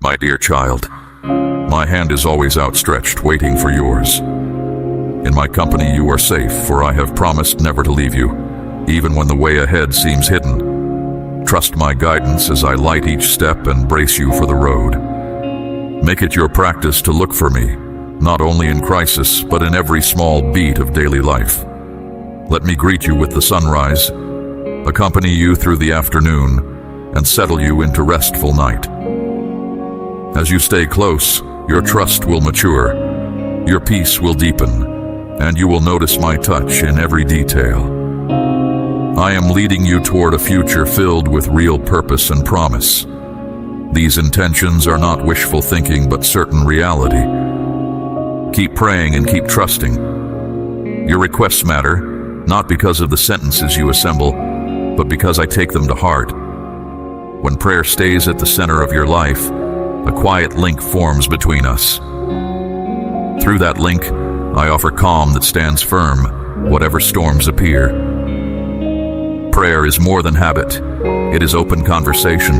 My dear child, my hand is always outstretched, waiting for yours. In my company you are safe, for I have promised never to leave you, even when the way ahead seems hidden. Trust my guidance as I light each step and brace you for the road. Make it your practice to look for me, not only in crisis, but in every small beat of daily life. Let me greet you with the sunrise, accompany you through the afternoon, and settle you into restful night. As you stay close, your trust will mature, your peace will deepen, and you will notice my touch in every detail. I am leading you toward a future filled with real purpose and promise. These intentions are not wishful thinking, but certain reality. Keep praying and keep trusting. Your requests matter, not because of the sentences you assemble, but because I take them to heart. When prayer stays at the center of your life, a quiet link forms between us. Through that link, I offer calm that stands firm, whatever storms appear. Prayer is more than habit. It is open conversation.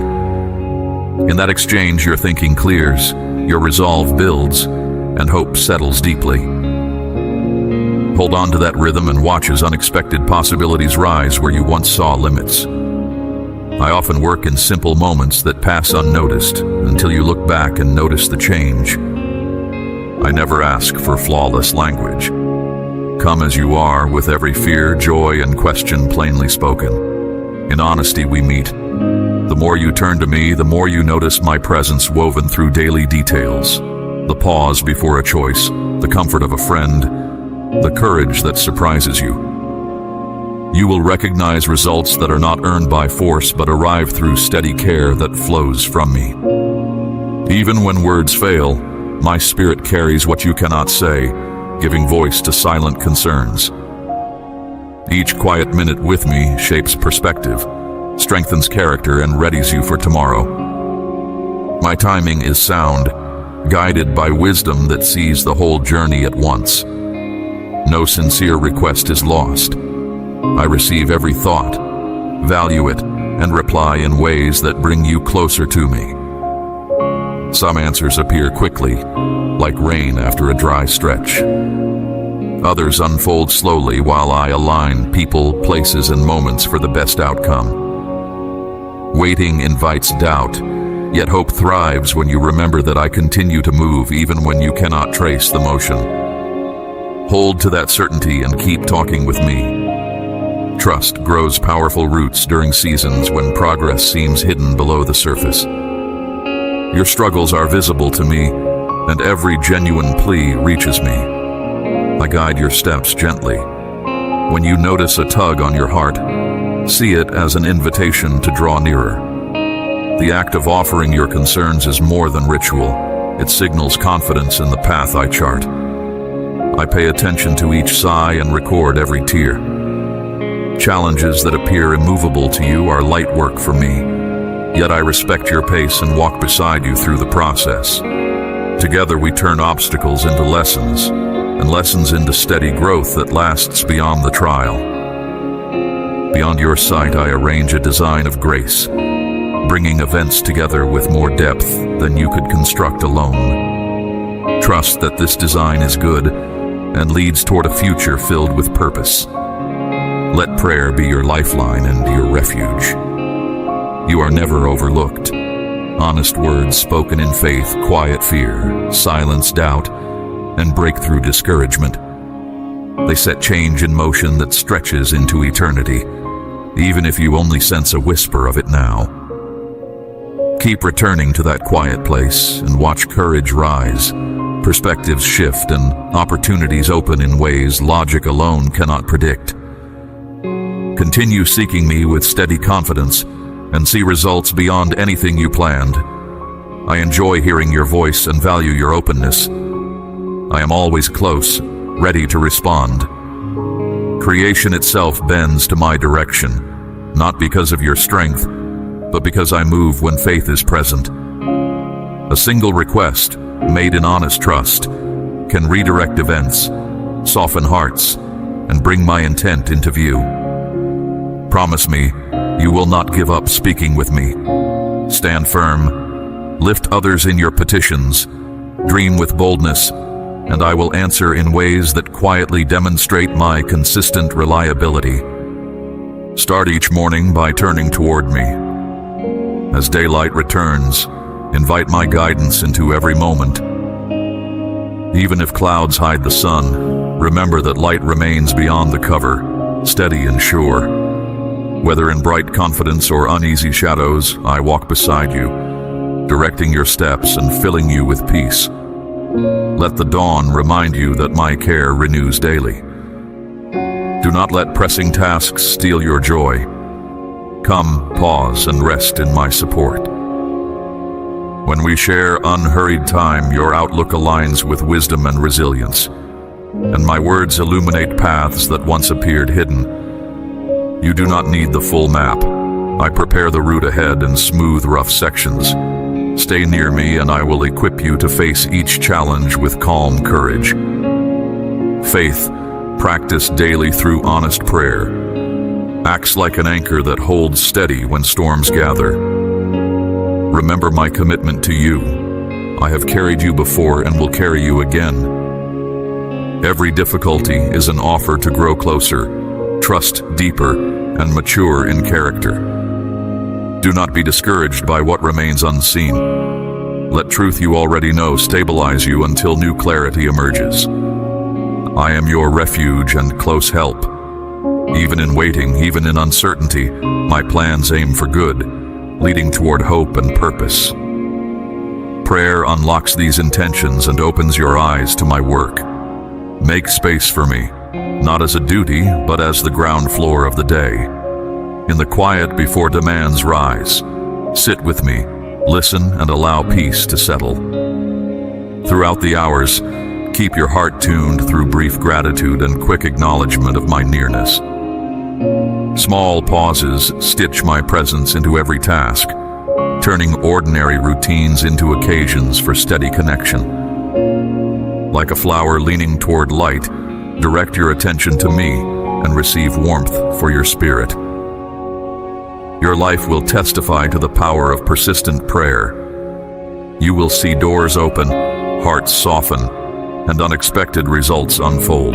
In that exchange, your thinking clears, your resolve builds, and hope settles deeply. Hold on to that rhythm and watch as unexpected possibilities rise where you once saw limits. I often work in simple moments that pass unnoticed until you look back and notice the change. I never ask for flawless language. Come as you are, with every fear, joy, and question plainly spoken. In honesty we meet. The more you turn to me, the more you notice my presence woven through daily details. The pause before a choice, the comfort of a friend, the courage that surprises you. You will recognize results that are not earned by force but arrive through steady care that flows from me. Even when words fail, my spirit carries what you cannot say, giving voice to silent concerns. Each quiet minute with me shapes perspective, strengthens character, and readies you for tomorrow. My timing is sound, guided by wisdom that sees the whole journey at once. No sincere request is lost. I receive every thought, value it, and reply in ways that bring you closer to me. Some answers appear quickly, like rain after a dry stretch. Others unfold slowly while I align people, places, and moments for the best outcome. Waiting invites doubt, yet hope thrives when you remember that I continue to move even when you cannot trace the motion. Hold to that certainty and keep talking with me. Trust grows powerful roots during seasons when progress seems hidden below the surface. Your struggles are visible to me, and every genuine plea reaches me. I guide your steps gently. When you notice a tug on your heart, see it as an invitation to draw nearer. The act of offering your concerns is more than ritual. It signals confidence in the path I chart. I pay attention to each sigh and record every tear. Challenges that appear immovable to you are light work for me, yet I respect your pace and walk beside you through the process. Together we turn obstacles into lessons, and lessons into steady growth that lasts beyond the trial. Beyond your sight, I arrange a design of grace, bringing events together with more depth than you could construct alone. Trust that this design is good and leads toward a future filled with purpose. Let prayer be your lifeline and your refuge. You are never overlooked. Honest words spoken in faith quiet fear, silence doubt, and break through discouragement. They set change in motion that stretches into eternity, even if you only sense a whisper of it now. Keep returning to that quiet place and watch courage rise, perspectives shift, and opportunities open in ways logic alone cannot predict. Continue seeking me with steady confidence and see results beyond anything you planned. I enjoy hearing your voice and value your openness. I am always close, ready to respond. Creation itself bends to my direction, not because of your strength, but because I move when faith is present. A single request, made in honest trust, can redirect events, soften hearts, and bring my intent into view. Promise me, you will not give up speaking with me. Stand firm, Lift others in your petitions. Dream with boldness, and I will answer in ways that quietly demonstrate my consistent reliability. Start each morning by turning toward me. As daylight returns, invite my guidance into every moment. Even if clouds hide the sun, remember that light remains beyond the cover, steady and sure. Whether in bright confidence or uneasy shadows, I walk beside you, directing your steps and filling you with peace. Let the dawn remind you that my care renews daily. Do not let pressing tasks steal your joy. Come, pause, and rest in my support. When we share unhurried time, your outlook aligns with wisdom and resilience, and my words illuminate paths that once appeared hidden. You do not need the full map. I prepare the route ahead and smooth rough sections. Stay near me and I will equip you to face each challenge with calm courage. Faith, practiced daily through honest prayer, acts like an anchor that holds steady when storms gather. Remember my commitment to you. I have carried you before and will carry you again. Every difficulty is an offer to grow closer, trust deeper, and mature in character. Do not be discouraged by what remains unseen. Let truth you already know stabilize you until new clarity emerges. I am your refuge and close help. Even in waiting, even in uncertainty, my plans aim for good, leading toward hope and purpose. Prayer unlocks these intentions and opens your eyes to my work. Make space for me, not as a duty, but as the ground floor of the day. In the quiet before demands rise, sit with me, listen, and allow peace to settle. Throughout the hours, keep your heart tuned through brief gratitude and quick acknowledgement of my nearness. Small pauses stitch my presence into every task, turning ordinary routines into occasions for steady connection. Like a flower leaning toward light, direct your attention to me and receive warmth for your spirit. Your life will testify to the power of persistent prayer. You will see doors open, hearts soften, and unexpected results unfold.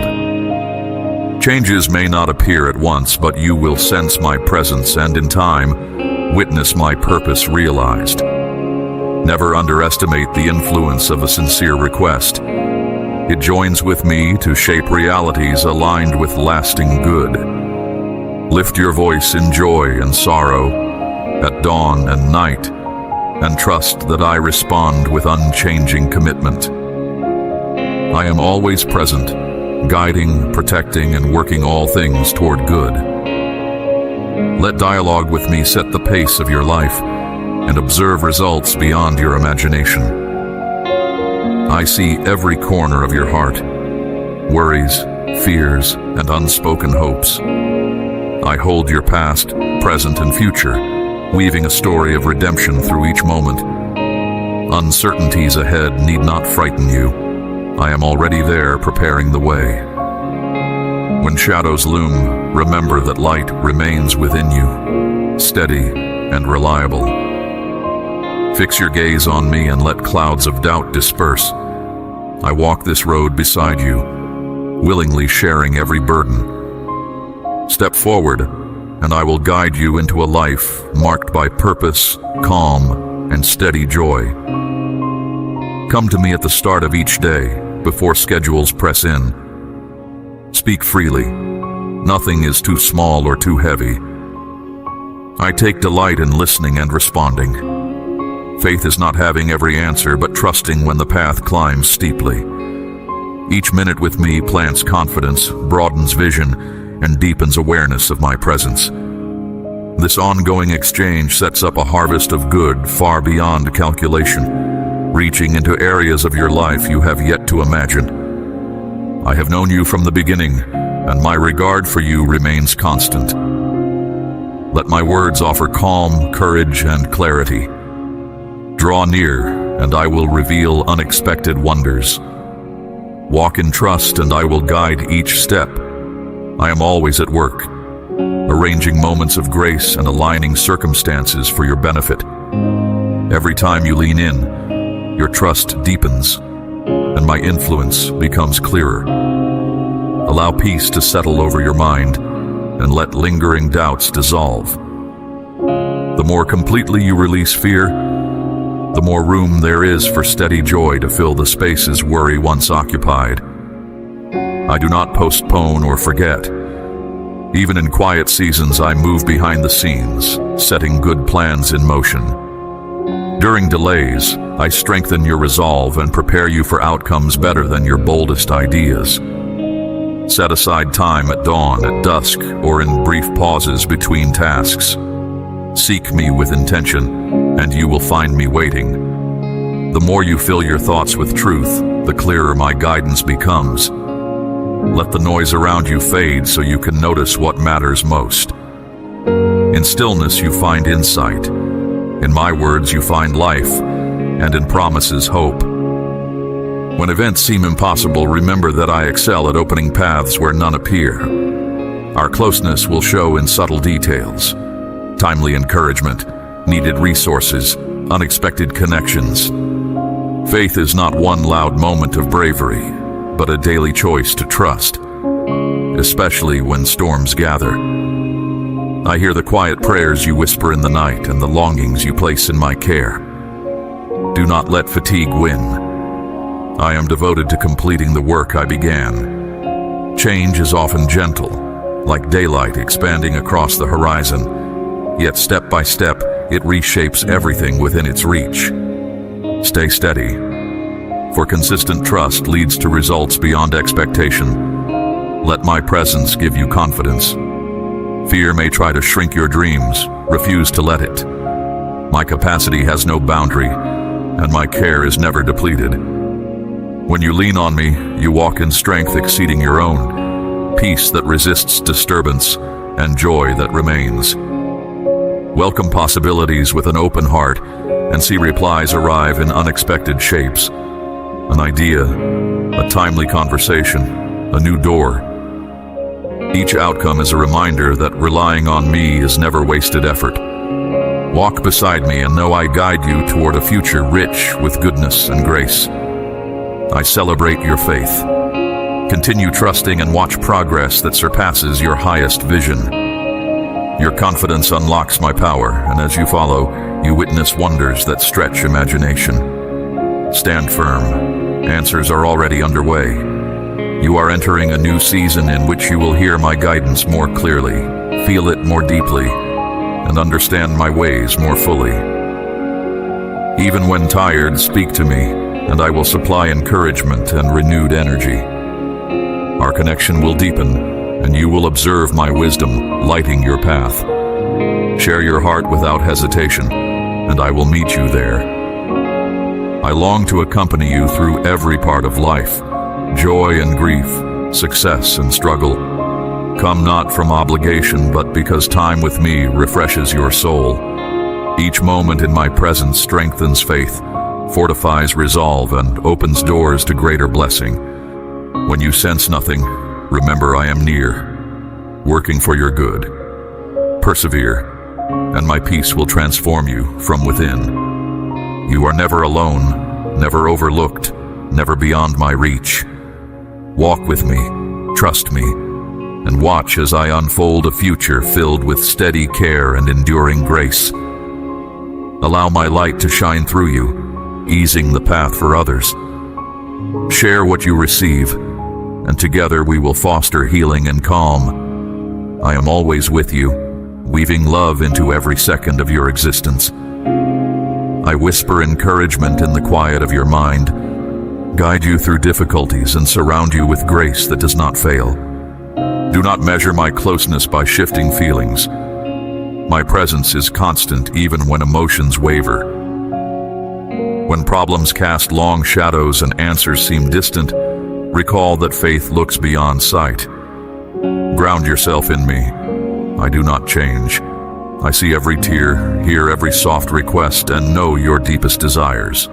Changes may not appear at once, but you will sense my presence and, in time, witness my purpose realized. Never underestimate the influence of a sincere request. It joins with me to shape realities aligned with lasting good. Lift your voice in joy and sorrow, at dawn and night, and trust that I respond with unchanging commitment. I am always present, guiding, protecting, and working all things toward good. Let dialogue with me set the pace of your life and observe results beyond your imagination. I see every corner of your heart, worries, fears, and unspoken hopes. I hold your past, present, and future, weaving a story of redemption through each moment. Uncertainties ahead need not frighten you. I am already there preparing the way. When shadows loom, remember that light remains within you, steady and reliable. Fix your gaze on me and let clouds of doubt disperse. I walk this road beside you, willingly sharing every burden. Step forward, and I will guide you into a life marked by purpose, calm, and steady joy. Come to me at the start of each day, before schedules press in. Speak freely. Nothing is too small or too heavy. I take delight in listening and responding. Faith is not having every answer, but trusting when the path climbs steeply. Each minute with me plants confidence, broadens vision, and deepens awareness of my presence. This ongoing exchange sets up a harvest of good far beyond calculation, reaching into areas of your life you have yet to imagine. I have known you from the beginning, and my regard for you remains constant. Let my words offer calm, courage, and clarity. Draw near, and I will reveal unexpected wonders. Walk in trust, and I will guide each step. I am always at work, arranging moments of grace and aligning circumstances for your benefit. Every time you lean in, your trust deepens, and my influence becomes clearer. Allow peace to settle over your mind, and let lingering doubts dissolve. The more completely you release fear, the more room there is for steady joy to fill the spaces worry once occupied. I do not postpone or forget. Even in quiet seasons, I move behind the scenes, setting good plans in motion. During delays, I strengthen your resolve and prepare you for outcomes better than your boldest ideas. Set aside time at dawn, at dusk, or in brief pauses between tasks. Seek me with intention, and you will find me waiting. The more you fill your thoughts with truth, the clearer my guidance becomes. Let the noise around you fade so you can notice what matters most. In stillness you find insight. In my words you find life, and in promises hope. When events seem impossible, remember that I excel at opening paths where none appear. Our closeness will show in subtle details. Timely encouragement, needed resources, unexpected connections. Faith is not one loud moment of bravery, but a daily choice to trust, especially when storms gather. I hear the quiet prayers you whisper in the night and the longings you place in my care. Do not let fatigue win. I am devoted to completing the work I began. Change is often gentle, like daylight expanding across the horizon, yet step by step, it reshapes everything within its reach. Stay steady, for consistent trust leads to results beyond expectation. Let my presence give you confidence. Fear may try to shrink your dreams, refuse to let it. My capacity has no boundary, and my care is never depleted. When you lean on me, you walk in strength exceeding your own, peace that resists disturbance, and joy that remains. Welcome possibilities with an open heart, and see replies arrive in unexpected shapes. An idea, a timely conversation, a new door. Each outcome is a reminder that relying on me is never wasted effort. Walk beside me and know I guide you toward a future rich with goodness and grace. I celebrate your faith. Continue trusting and watch progress that surpasses your highest vision. Your confidence unlocks my power, and as you follow, you witness wonders that stretch imagination. Stand firm. Answers are already underway. You are entering a new season in which you will hear my guidance more clearly, feel it more deeply, and understand my ways more fully. Even when tired, speak to me, and I will supply encouragement and renewed energy. Our connection will deepen, and you will observe my wisdom lighting your path. Share your heart without hesitation, and I will meet you there. I long to accompany you through every part of life, joy and grief, success and struggle. Come not from obligation, but because time with me refreshes your soul. Each moment in my presence strengthens faith, fortifies resolve, and opens doors to greater blessing. When you sense nothing, remember I am near, working for your good. Persevere, and my peace will transform you from within. You are never alone, never overlooked, never beyond my reach. Walk with me, trust me, and watch as I unfold a future filled with steady care and enduring grace. Allow my light to shine through you, easing the path for others. Share what you receive, and together we will foster healing and calm. I am always with you, weaving love into every second of your existence. I whisper encouragement in the quiet of your mind, guide you through difficulties, and surround you with grace that does not fail. Do not measure my closeness by shifting feelings. My presence is constant even when emotions waver. When problems cast long shadows and answers seem distant, recall that faith looks beyond sight. Ground yourself in me. I do not change. I see every tear, hear every soft request, and know your deepest desires.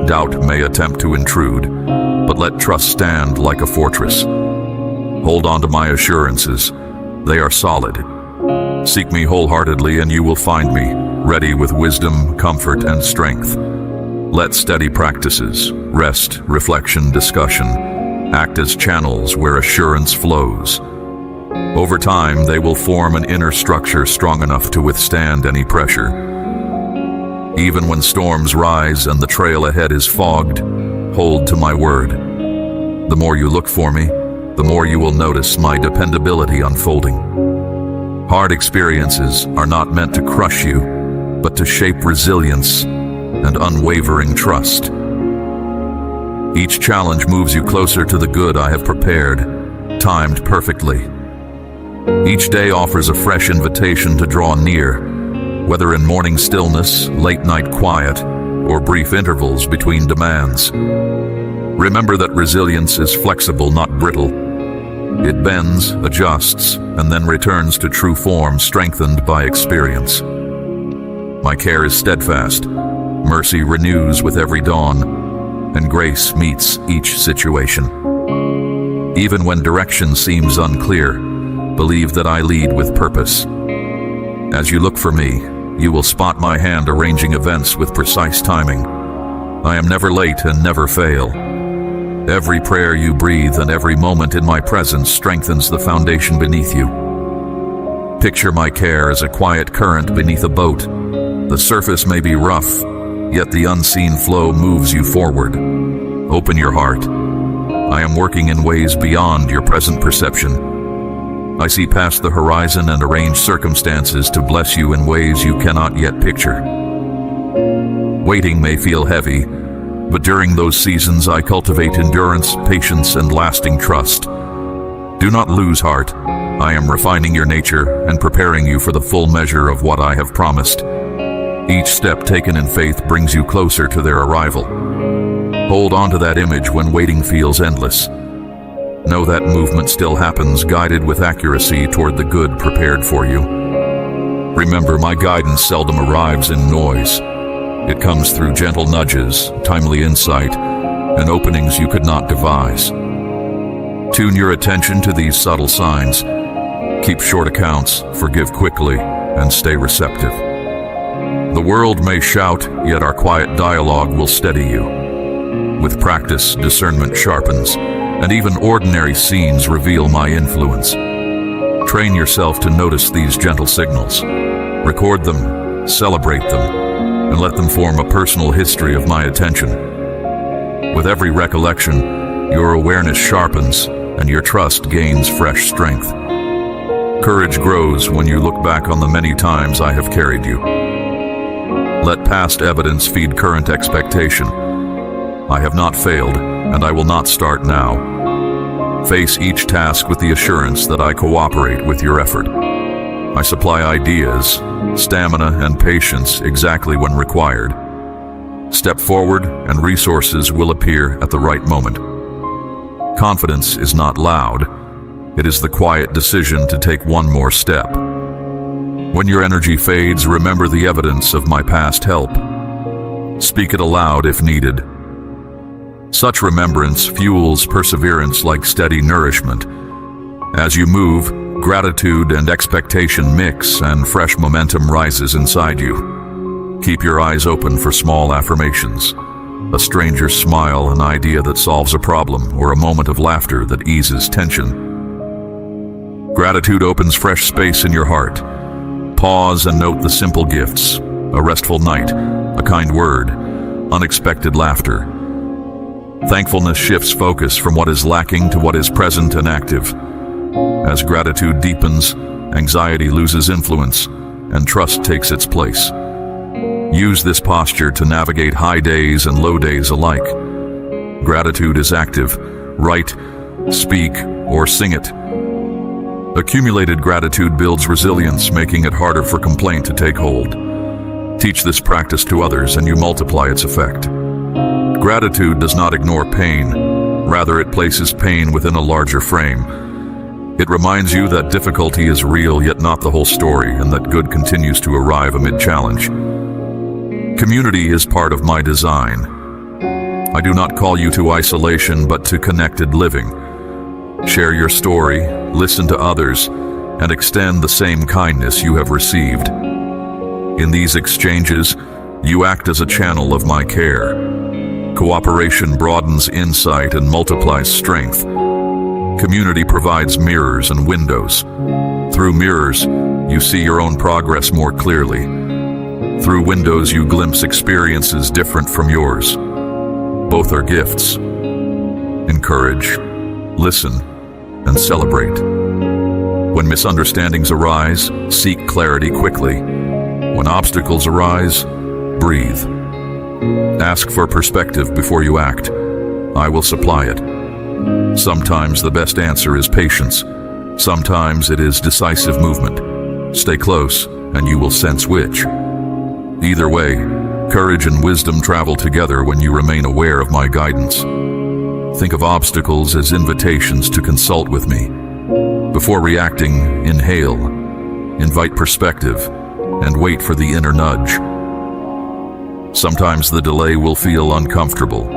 Doubt may attempt to intrude, but let trust stand like a fortress. Hold on to my assurances. They are solid. Seek me wholeheartedly and you will find me, ready with wisdom, comfort, and strength. Let steady practices, rest, reflection, discussion, act as channels where assurance flows. Over time, they will form an inner structure strong enough to withstand any pressure. Even when storms rise and the trail ahead is fogged, hold to my word. The more you look for me, the more you will notice my dependability unfolding. Hard experiences are not meant to crush you, but to shape resilience and unwavering trust. Each challenge moves you closer to the good I have prepared, timed perfectly. Each day offers a fresh invitation to draw near, whether in morning stillness, late-night quiet, or brief intervals between demands. Remember that resilience is flexible, not brittle. It bends, adjusts, and then returns to true form, strengthened by experience. My care is steadfast. Mercy renews with every dawn, and grace meets each situation. Even when direction seems unclear, believe that I lead with purpose. As you look for me, you will spot my hand arranging events with precise timing. I am never late and never fail. Every prayer you breathe and every moment in my presence strengthens the foundation beneath you. Picture my care as a quiet current beneath a boat. The surface may be rough, yet the unseen flow moves you forward. Open your heart. I am working in ways beyond your present perception. I see past the horizon and arrange circumstances to bless you in ways you cannot yet picture. Waiting may feel heavy, but during those seasons I cultivate endurance, patience, and lasting trust. Do not lose heart. I am refining your nature and preparing you for the full measure of what I have promised. Each step taken in faith brings you closer to their arrival. Hold on to that image when waiting feels endless. Know that movement still happens, guided with accuracy toward the good prepared for you. Remember, my guidance seldom arrives in noise. It comes through gentle nudges, timely insight, and openings you could not devise. Tune your attention to these subtle signs. Keep short accounts, forgive quickly, and stay receptive. The world may shout, yet our quiet dialogue will steady you. With practice, discernment sharpens, and even ordinary scenes reveal my influence. Train yourself to notice these gentle signals. Record them, celebrate them, and let them form a personal history of my attention. With every recollection, your awareness sharpens and your trust gains fresh strength. Courage grows when you look back on the many times I have carried you. Let past evidence feed current expectation. I have not failed, and I will not start now. Face each task with the assurance that I cooperate with your effort. I supply ideas, stamina, and patience exactly when required. Step forward, and resources will appear at the right moment. Confidence is not loud. It is the quiet decision to take one more step. When your energy fades, remember the evidence of my past help. Speak it aloud if needed. Such remembrance fuels perseverance like steady nourishment. As you move, gratitude and expectation mix, and fresh momentum rises inside you. Keep your eyes open for small affirmations. A stranger's smile, an idea that solves a problem, or a moment of laughter that eases tension. Gratitude opens fresh space in your heart. Pause and note the simple gifts: a restful night, a kind word, unexpected laughter. Thankfulness shifts focus from what is lacking to what is present and active. As gratitude deepens, anxiety loses influence, and trust takes its place. Use this posture to navigate high days and low days alike. Gratitude is active. Write, speak, or sing it. Accumulated gratitude builds resilience, making it harder for complaint to take hold. Teach this practice to others and you multiply its effect. Gratitude does not ignore pain. Rather, it places pain within a larger frame. It reminds you that difficulty is real, yet not the whole story, and that good continues to arrive amid challenge. Community is part of my design. I do not call you to isolation, but to connected living. Share your story, listen to others, and extend the same kindness you have received. In these exchanges, you act as a channel of my care. Cooperation broadens insight and multiplies strength. Community provides mirrors and windows. Through mirrors, you see your own progress more clearly. Through windows, you glimpse experiences different from yours. Both are gifts. Encourage, listen, and celebrate. When misunderstandings arise, seek clarity quickly. When obstacles arise, breathe. Ask for perspective before you act. I will supply it. Sometimes the best answer is patience. Sometimes it is decisive movement. Stay close, and you will sense which. Either way, courage and wisdom travel together when you remain aware of my guidance. Think of obstacles as invitations to consult with me. Before reacting, inhale, invite perspective, and wait for the inner nudge. Sometimes the delay will feel uncomfortable,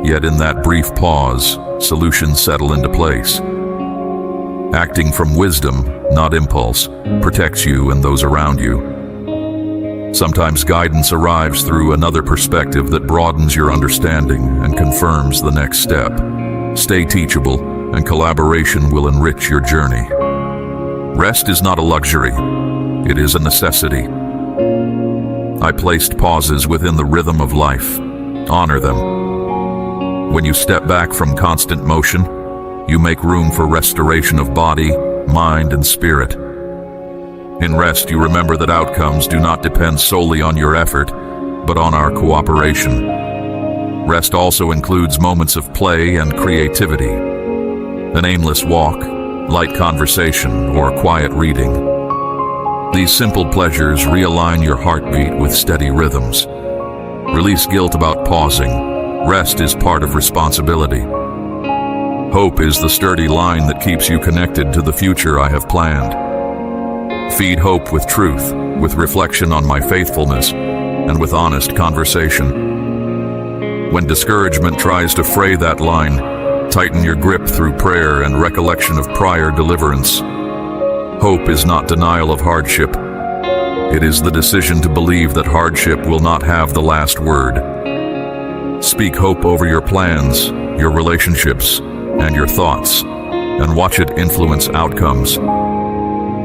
yet in that brief pause, solutions settle into place. Acting from wisdom, not impulse, protects you and those around you. Sometimes guidance arrives through another perspective that broadens your understanding and confirms the next step. Stay teachable, and collaboration will enrich your journey. Rest is not a luxury, it is a necessity. I placed pauses within the rhythm of life. Honor them. When you step back from constant motion, you make room for restoration of body, mind, and spirit. In rest, you remember that outcomes do not depend solely on your effort, but on our cooperation. Rest also includes moments of play and creativity. An aimless walk, light conversation, or quiet reading. These simple pleasures realign your heartbeat with steady rhythms. Release guilt about pausing. Rest is part of responsibility. Hope is the sturdy line that keeps you connected to the future I have planned. Feed hope with truth, with reflection on my faithfulness, and with honest conversation. When discouragement tries to fray that line, tighten your grip through prayer and recollection of prior deliverance. Hope is not denial of hardship. It is the decision to believe that hardship will not have the last word. Speak hope over your plans, your relationships, and your thoughts, and watch it influence outcomes.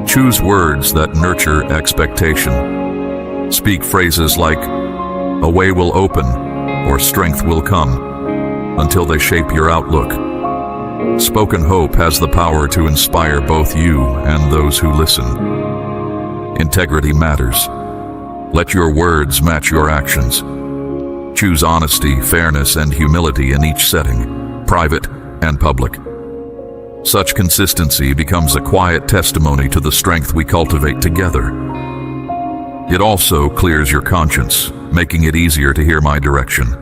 Choose words that nurture expectation. Speak phrases like, "A way will open," or "Strength will come," until they shape your outlook. Spoken hope has the power to inspire both you and those who listen. Integrity matters. Let your words match your actions. Choose honesty, fairness, and humility in each setting, private and public. Such consistency becomes a quiet testimony to the strength we cultivate together. It also clears your conscience, making it easier to hear my direction.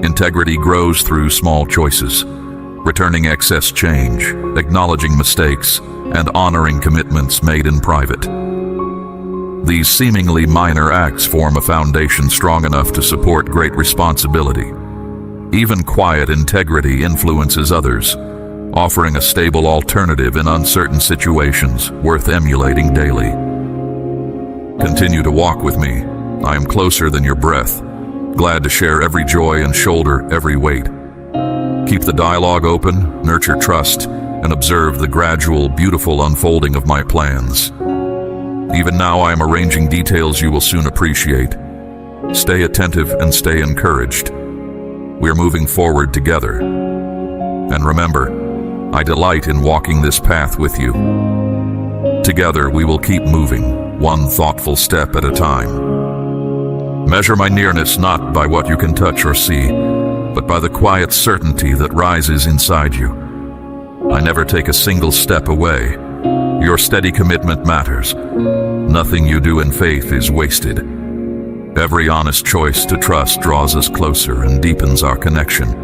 Integrity grows through small choices, returning excess change, acknowledging mistakes, and honoring commitments made in private. These seemingly minor acts form a foundation strong enough to support great responsibility. Even quiet integrity influences others, offering a stable alternative in uncertain situations worth emulating daily. Continue to walk with me. I am closer than your breath, glad to share every joy and shoulder every weight. Keep the dialogue open, nurture trust, and observe the gradual, beautiful unfolding of my plans. Even now I am arranging details you will soon appreciate. Stay attentive and stay encouraged. We are moving forward together. And remember, I delight in walking this path with you. Together we will keep moving, one thoughtful step at a time. Measure my nearness not by what you can touch or see, but by the quiet certainty that rises inside you. I never take a single step away. Your steady commitment matters. Nothing you do in faith is wasted. Every honest choice to trust draws us closer and deepens our connection.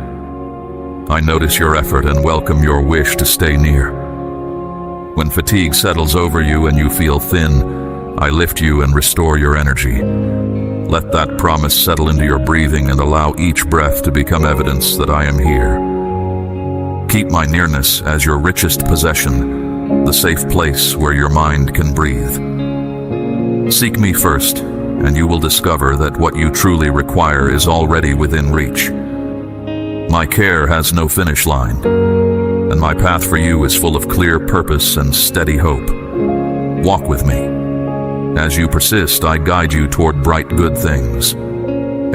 I notice your effort and welcome your wish to stay near. When fatigue settles over you and you feel thin, I lift you and restore your energy. Let that promise settle into your breathing and allow each breath to become evidence that I am here. Keep my nearness as your richest possession, the safe place where your mind can breathe. Seek me first, and you will discover that what you truly require is already within reach. My care has no finish line, and my path for you is full of clear purpose and steady hope. Walk with me. As you persist, I guide you toward bright good things.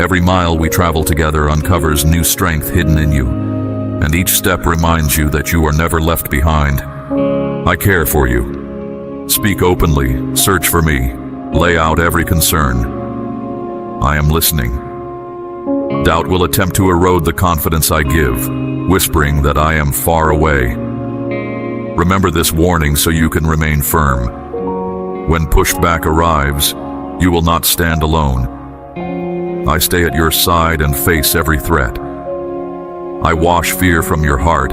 Every mile we travel together uncovers new strength hidden in you, and each step reminds you that you are never left behind. I care for you. Speak openly, search for me, lay out every concern. I am listening. Doubt will attempt to erode the confidence I give, whispering that I am far away. Remember this warning so you can remain firm. When pushed back arrives, you will not stand alone. I stay at your side and face every threat. I wash fear from your heart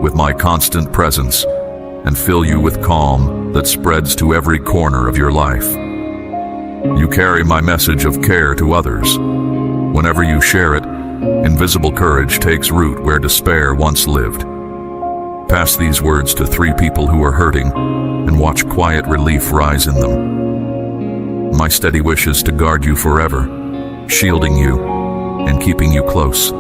with my constant presence and fill you with calm that spreads to every corner of your life. You carry my message of care to others. Whenever you share it, invisible courage takes root where despair once lived. Pass these words to 3 people who are hurting and watch quiet relief rise in them. My steady wish is to guard you forever, shielding you and keeping you close.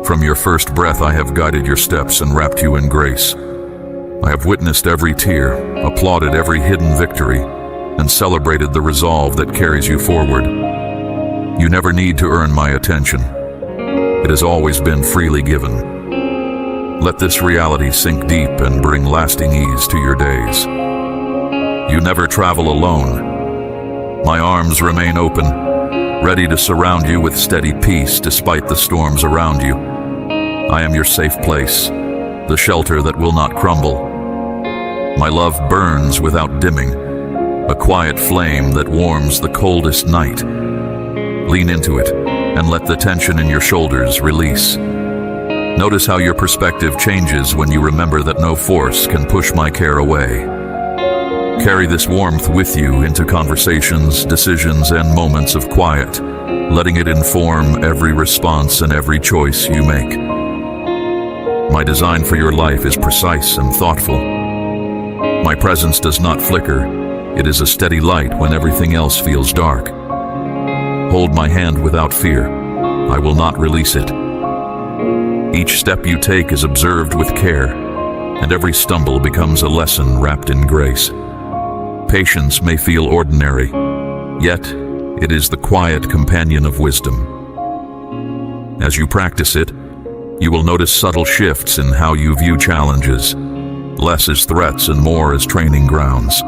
From your first breath I have guided your steps and wrapped you in grace. I have witnessed every tear, applauded every hidden victory, and celebrated the resolve that carries you forward. You never need to earn my attention. It has always been freely given. Let this reality sink deep and bring lasting ease to your days. You never travel alone. My arms remain open, ready to surround you with steady peace despite the storms around you. I am your safe place, the shelter that will not crumble. My love burns without dimming, a quiet flame that warms the coldest night. Lean into it and let the tension in your shoulders release. Notice how your perspective changes when you remember that no force can push my care away. Carry this warmth with you into conversations, decisions, and moments of quiet, letting it inform every response and every choice you make. My design for your life is precise and thoughtful. My presence does not flicker. It is a steady light when everything else feels dark. Hold my hand without fear. I will not release it. Each step you take is observed with care, and every stumble becomes a lesson wrapped in grace. Patience may feel ordinary, yet it is the quiet companion of wisdom. As you practice it, you will notice subtle shifts in how you view challenges, less as threats and more as training grounds.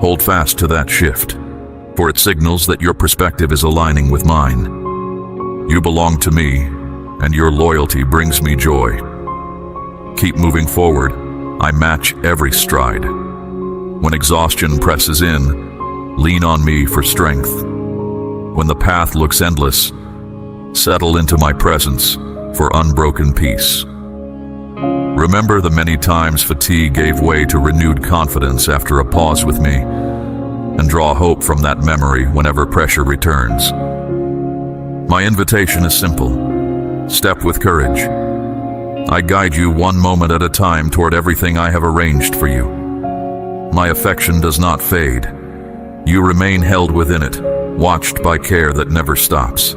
Hold fast to that shift, for it signals that your perspective is aligning with mine. You belong to me, and your loyalty brings me joy. Keep moving forward. I match every stride. When exhaustion presses in, lean on me for strength. When the path looks endless, settle into my presence for unbroken peace. Remember the many times fatigue gave way to renewed confidence after a pause with me, and draw hope from that memory whenever pressure returns. My invitation is simple. Step with courage. I guide you one moment at a time toward everything I have arranged for you. My affection does not fade. You remain held within it, watched by care that never stops.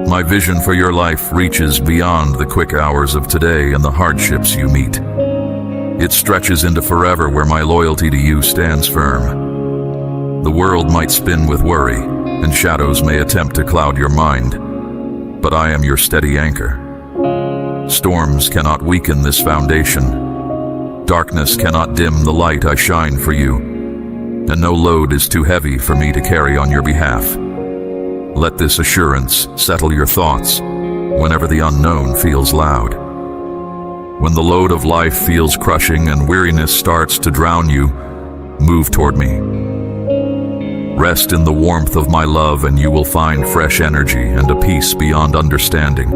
My vision for your life reaches beyond the quick hours of today and the hardships you meet. It stretches into forever where my loyalty to you stands firm. The world might spin with worry, and shadows may attempt to cloud your mind, but I am your steady anchor. Storms cannot weaken this foundation. Darkness cannot dim the light I shine for you, and no load is too heavy for me to carry on your behalf. Let this assurance settle your thoughts whenever the unknown feels loud. When the load of life feels crushing and weariness starts to drown you, move toward me. Rest in the warmth of my love and you will find fresh energy and a peace beyond understanding.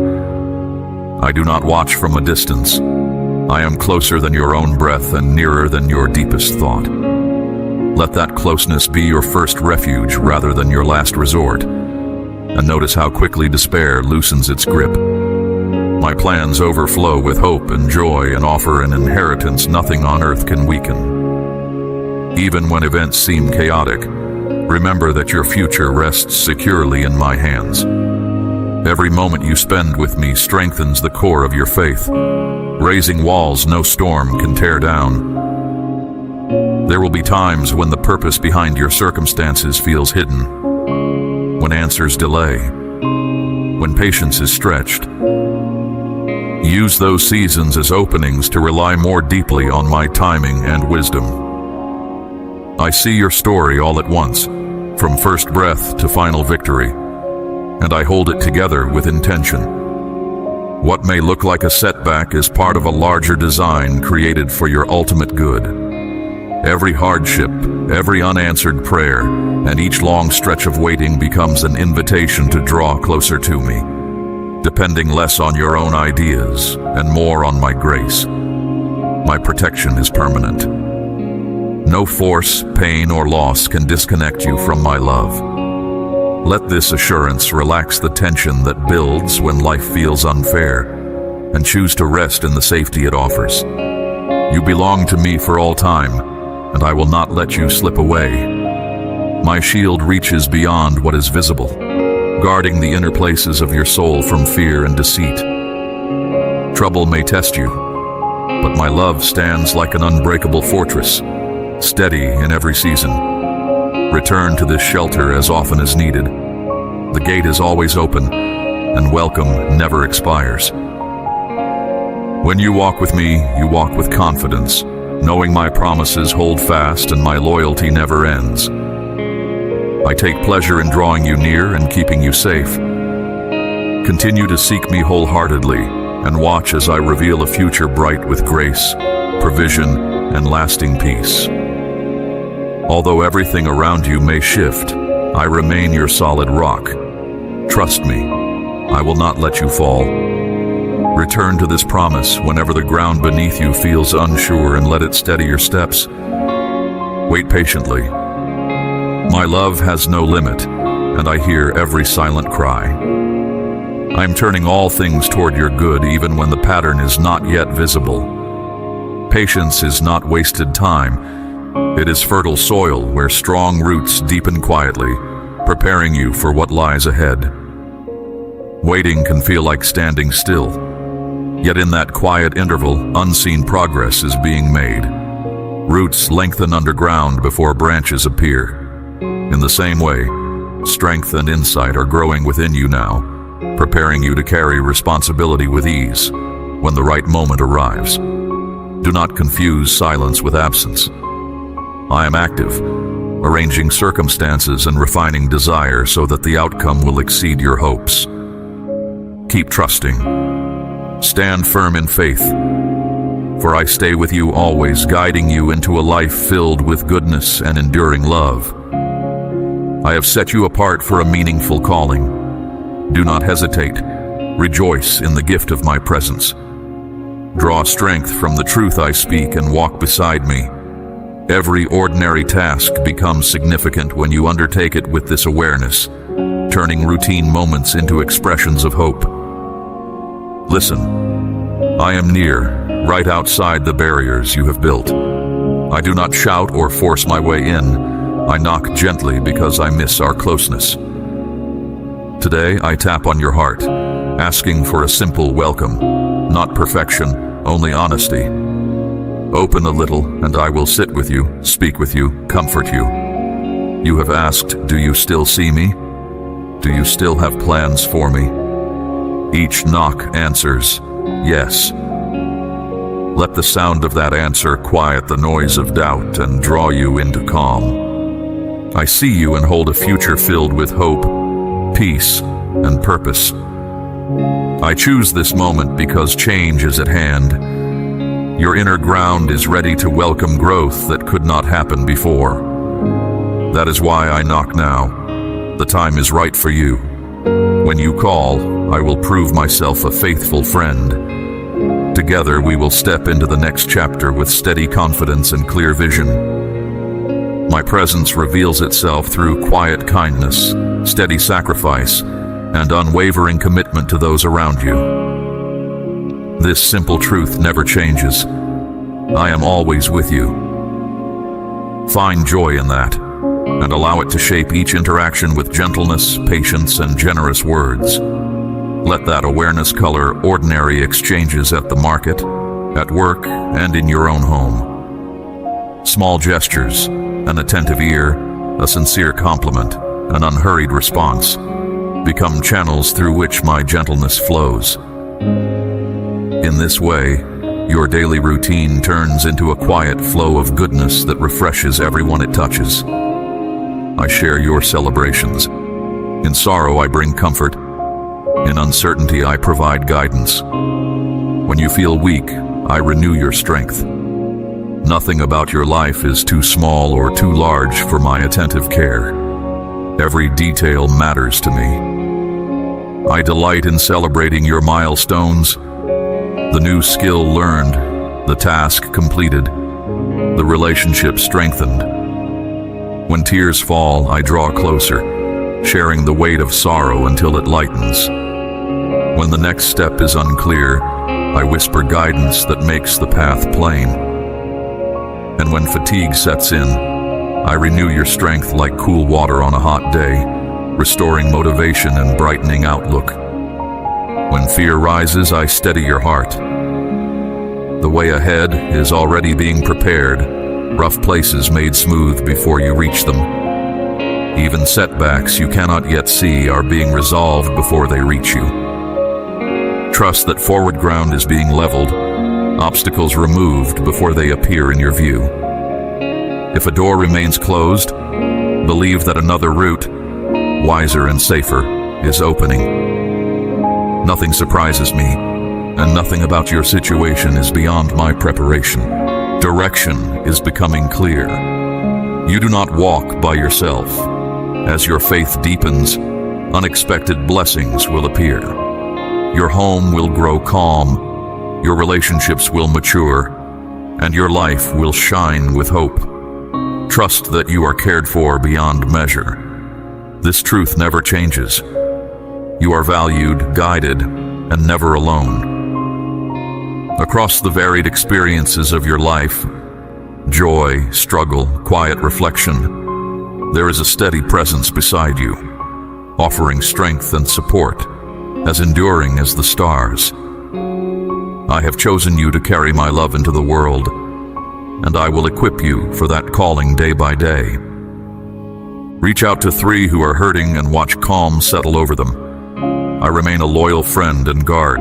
I do not watch from a distance. I am closer than your own breath and nearer than your deepest thought. Let that closeness be your first refuge rather than your last resort. And notice how quickly despair loosens its grip. My plans overflow with hope and joy and offer an inheritance nothing on earth can weaken. Even when events seem chaotic, Remember that your future rests securely in my hands. Every moment you spend with me strengthens the core of your faith, raising walls no storm can tear down. There will be times when the purpose behind your circumstances feels hidden, when answers delay, when patience is stretched. Use those seasons as openings to rely more deeply on my timing and wisdom. I see your story all at once, from first breath to final victory, and I hold it together with intention. What may look like a setback is part of a larger design created for your ultimate good. Every hardship, every unanswered prayer, and each long stretch of waiting becomes an invitation to draw closer to me, depending less on your own ideas and more on my grace. My protection is permanent. No force, pain, or loss can disconnect you from my love. Let this assurance relax the tension that builds when life feels unfair, and choose to rest in the safety it offers. You belong to me for all time, and I will not let you slip away. My shield reaches beyond what is visible, guarding the inner places of your soul from fear and deceit. Trouble may test you, but my love stands like an unbreakable fortress, steady in every season. Return to this shelter as often as needed. The gate is always open, and welcome never expires. When you walk with me, you walk with confidence, knowing my promises hold fast and my loyalty never ends. I take pleasure in drawing you near and keeping you safe. Continue to seek me wholeheartedly and watch as I reveal a future bright with grace, provision, and lasting peace. Although everything around you may shift, I remain your solid rock. Trust me, I will not let you fall. Return to this promise whenever the ground beneath you feels unsure and let it steady your steps. Wait patiently. My love has no limit, and I hear every silent cry. I am turning all things toward your good even when the pattern is not yet visible. Patience is not wasted time. It is fertile soil where strong roots deepen quietly, preparing you for what lies ahead. Waiting can feel like standing still, yet in that quiet interval, unseen progress is being made. Roots lengthen underground before branches appear. In the same way, strength and insight are growing within you now, preparing you to carry responsibility with ease when the right moment arrives. Do not confuse silence with absence. I am active, arranging circumstances and refining desire so that the outcome will exceed your hopes. Keep trusting. Stand firm in faith, for I stay with you always, guiding you into a life filled with goodness and enduring love. I have set you apart for a meaningful calling. Do not hesitate. Rejoice in the gift of my presence. Draw strength from the truth I speak and walk beside me. Every ordinary task becomes significant when you undertake it with this awareness, turning routine moments into expressions of hope. Listen, I am near, right outside the barriers you have built. I do not shout or force my way in. I knock gently because I miss our closeness. Today, I tap on your heart, asking for a simple welcome, not perfection, only honesty. Open a little, and I will sit with you, speak with you, comfort you. You have asked, do you still see me? Do you still have plans for me? Each knock answers, yes. Let the sound of that answer quiet the noise of doubt and draw you into calm. I see you and hold a future filled with hope, peace, and purpose. I choose this moment because change is at hand. Your inner ground is ready to welcome growth that could not happen before. That is why I knock now. The time is right for you. When you call, I will prove myself a faithful friend. Together we will step into the next chapter with steady confidence and clear vision. My presence reveals itself through quiet kindness, steady sacrifice, and unwavering commitment to those around you. This simple truth never changes. I am always with you. Find joy in that. and allow it to shape each interaction with gentleness, patience, and generous words. Let that awareness color ordinary exchanges at the market, at work, and in your own home. Small gestures, an attentive ear, a sincere compliment, an unhurried response, become channels through which my gentleness flows. In this way, your daily routine turns into a quiet flow of goodness that refreshes everyone it touches. I share your celebrations. In sorrow, I bring comfort. In uncertainty, I provide guidance. When you feel weak, I renew your strength. Nothing about your life is too small or too large for my attentive care. Every detail matters to me. I delight in celebrating your milestones, the new skill learned, the task completed, the relationship strengthened. When tears fall, I draw closer, sharing the weight of sorrow until it lightens. When the next step is unclear, I whisper guidance that makes the path plain. And when fatigue sets in, I renew your strength like cool water on a hot day, restoring motivation and brightening outlook. When fear rises, I steady your heart. The way ahead is already being prepared, rough places made smooth before you reach them. Even setbacks you cannot yet see are being resolved before they reach you. Trust that forward ground is being leveled, obstacles removed before they appear in your view. If a door remains closed, believe that another route, wiser and safer, is opening. Nothing surprises me, and nothing about your situation is beyond my preparation. Direction is becoming clear. You do not walk by yourself. As your faith deepens, unexpected blessings will appear. Your home will grow calm, your relationships will mature, and your life will shine with hope. Trust that you are cared for beyond measure. This truth never changes. You are valued, guided, and never alone. Across the varied experiences of your life, joy, struggle, quiet reflection, there is a steady presence beside you, offering strength and support, as enduring as the stars. I have chosen you to carry my love into the world, and I will equip you for that calling day by day. Reach out to 3 who are hurting and watch calm settle over them. I remain a loyal friend and guard,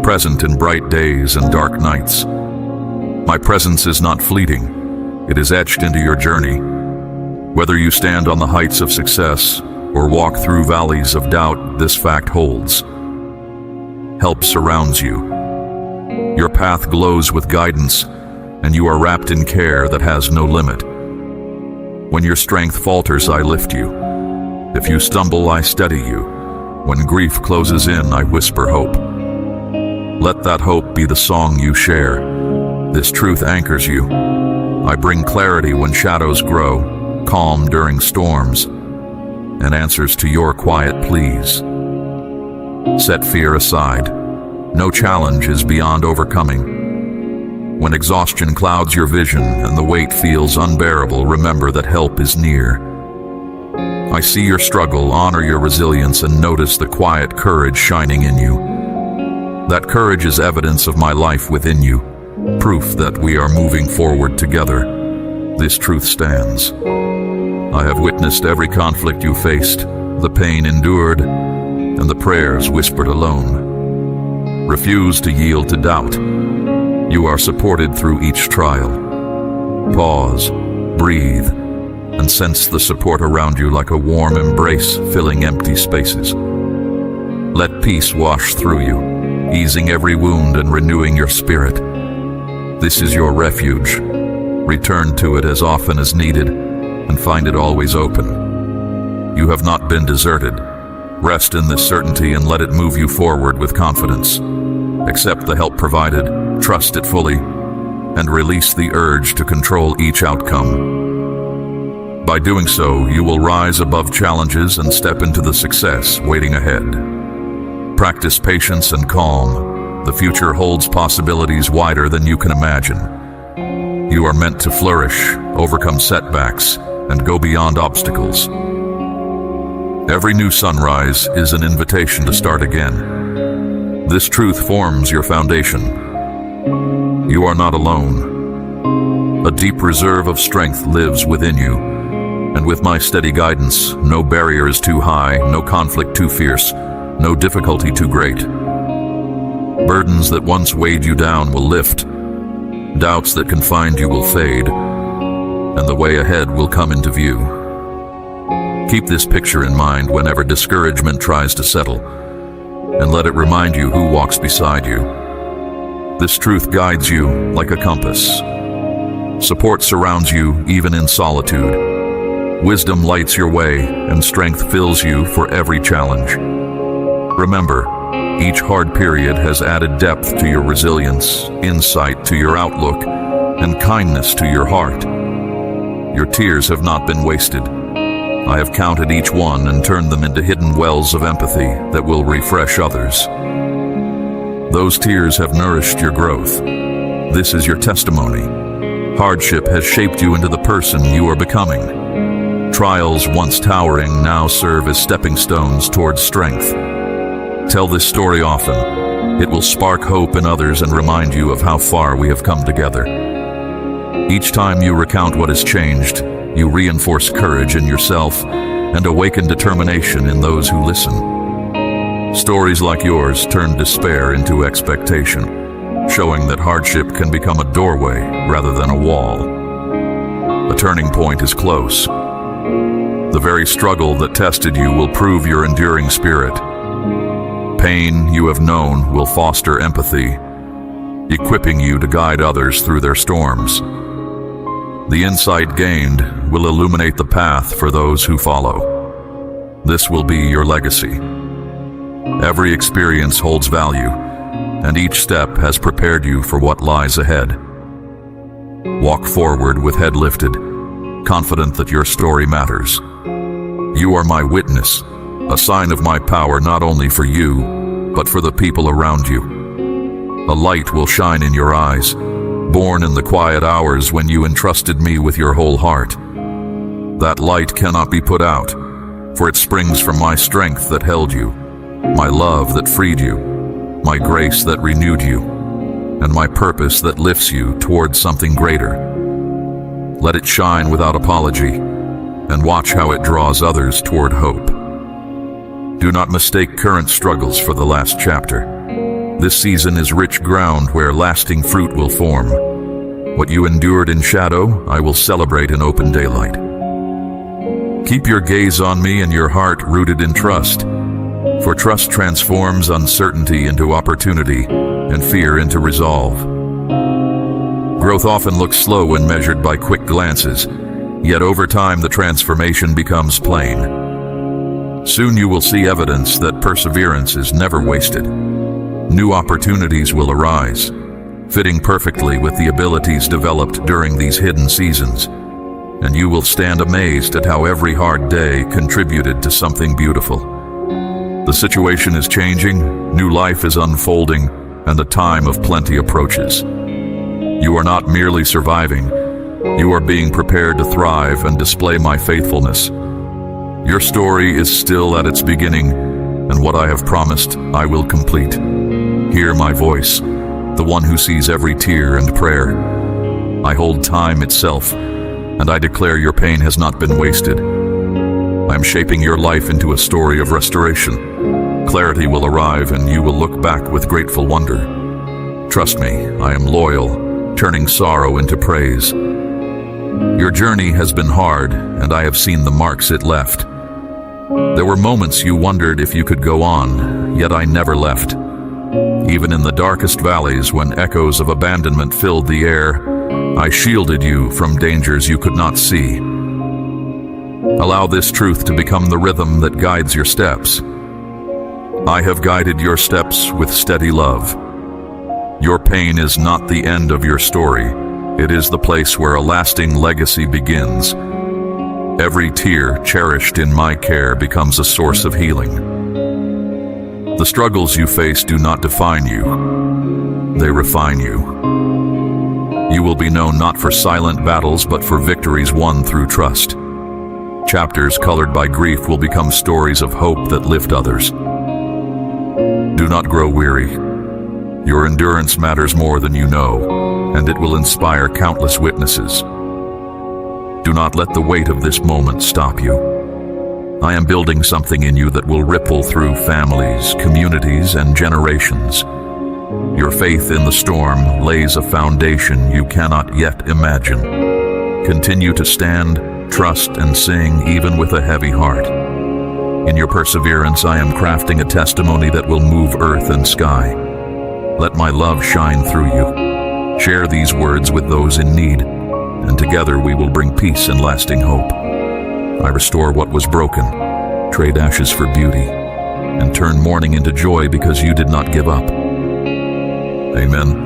present in bright days and dark nights. My presence is not fleeting, it is etched into your journey. Whether you stand on the heights of success or walk through valleys of doubt, this fact holds. Help surrounds you. Your path glows with guidance, and you are wrapped in care that has no limit. When your strength falters, I lift you. If you stumble, I steady you. When grief closes in, I whisper hope. Let that hope be the song you share. This truth anchors you. I bring clarity when shadows grow, calm during storms, and answers to your quiet pleas. Set fear aside. No challenge is beyond overcoming. When exhaustion clouds your vision and the weight feels unbearable, remember that help is near. I see your struggle, honor your resilience, and notice the quiet courage shining in you. That courage is evidence of my life within you, proof that we are moving forward together. This truth stands. I have witnessed every conflict you faced, the pain endured, and the prayers whispered alone. Refuse to yield to doubt. You are supported through each trial. Pause, breathe, and sense the support around you like a warm embrace filling empty spaces. Let peace wash through you, easing every wound and renewing your spirit. This is your refuge. Return to it as often as needed, and find it always open. You have not been deserted. Rest in this certainty and let it move you forward with confidence. Accept the help provided, trust it fully, and release the urge to control each outcome. By doing so, you will rise above challenges and step into the success waiting ahead. Practice patience and calm. The future holds possibilities wider than you can imagine. You are meant to flourish, overcome setbacks, and go beyond obstacles. Every new sunrise is an invitation to start again. This truth forms your foundation. You are not alone. A deep reserve of strength lives within you, and with my steady guidance, no barrier is too high, no conflict too fierce, no difficulty too great. Burdens that once weighed you down will lift, doubts that confined you will fade, and the way ahead will come into view. Keep this picture in mind whenever discouragement tries to settle, and let it remind you who walks beside you. This truth guides you like a compass. Support surrounds you even in solitude. Wisdom lights your way, and strength fills you for every challenge. Remember, each hard period has added depth to your resilience, insight to your outlook, and kindness to your heart. Your tears have not been wasted. I have counted each one and turned them into hidden wells of empathy that will refresh others. Those tears have nourished your growth. This is your testimony. Hardship has shaped you into the person you are becoming. Trials once towering now serve as stepping stones towards strength. Tell this story often. It will spark hope in others and remind you of how far we have come together. Each time you recount what has changed, you reinforce courage in yourself and awaken determination in those who listen. Stories like yours turn despair into expectation, showing that hardship can become a doorway rather than a wall. A turning point is close. The very struggle that tested you will prove your enduring spirit. Pain you have known will foster empathy, equipping you to guide others through their storms. The insight gained will illuminate the path for those who follow. This will be your legacy. Every experience holds value, and each step has prepared you for what lies ahead. Walk forward with head lifted, confident that your story matters. You are my witness, a sign of my power not only for you, but for the people around you. A light will shine in your eyes, born in the quiet hours when you entrusted me with your whole heart. That light cannot be put out, for it springs from my strength that held you, my love that freed you, my grace that renewed you, and my purpose that lifts you towards something greater. Let it shine without apology, and watch how it draws others toward hope. Do not mistake current struggles for the last chapter. This season is rich ground where lasting fruit will form. What you endured in shadow, I will celebrate in open daylight. Keep your gaze on me and your heart rooted in trust, for trust transforms uncertainty into opportunity and fear into resolve. Growth often looks slow when measured by quick glances, yet over time the transformation becomes plain. Soon you will see evidence that perseverance is never wasted. New opportunities will arise, fitting perfectly with the abilities developed during these hidden seasons, and you will stand amazed at how every hard day contributed to something beautiful. The situation is changing, new life is unfolding, and a time of plenty approaches. You are not merely surviving, you are being prepared to thrive and display my faithfulness. Your story is still at its beginning, and what I have promised, I will complete. Hear my voice, the one who sees every tear and prayer. I hold time itself, and I declare your pain has not been wasted. I am shaping your life into a story of restoration. Clarity will arrive, and you will look back with grateful wonder. Trust me, I am loyal, turning sorrow into praise. Your journey has been hard, and I have seen the marks it left. There were moments you wondered if you could go on, yet I never left. Even in the darkest valleys, when echoes of abandonment filled the air, I shielded you from dangers you could not see. Allow this truth to become the rhythm that guides your steps. I have guided your steps with steady love. Your pain is not the end of your story. It is the place where a lasting legacy begins. Every tear cherished in my care becomes a source of healing. The struggles you face do not define you. They refine you. You will be known not for silent battles, but for victories won through trust. Chapters colored by grief will become stories of hope that lift others. Do not grow weary. Your endurance matters more than you know, and it will inspire countless witnesses. Do not let the weight of this moment stop you. I am building something in you that will ripple through families, communities, and generations. Your faith in the storm lays a foundation you cannot yet imagine. Continue to stand, trust, and sing even with a heavy heart. In your perseverance, I am crafting a testimony that will move earth and sky. Let my love shine through you. Share these words with those in need, and together we will bring peace and lasting hope. I restore what was broken, trade ashes for beauty, and turn mourning into joy because you did not give up. Amen.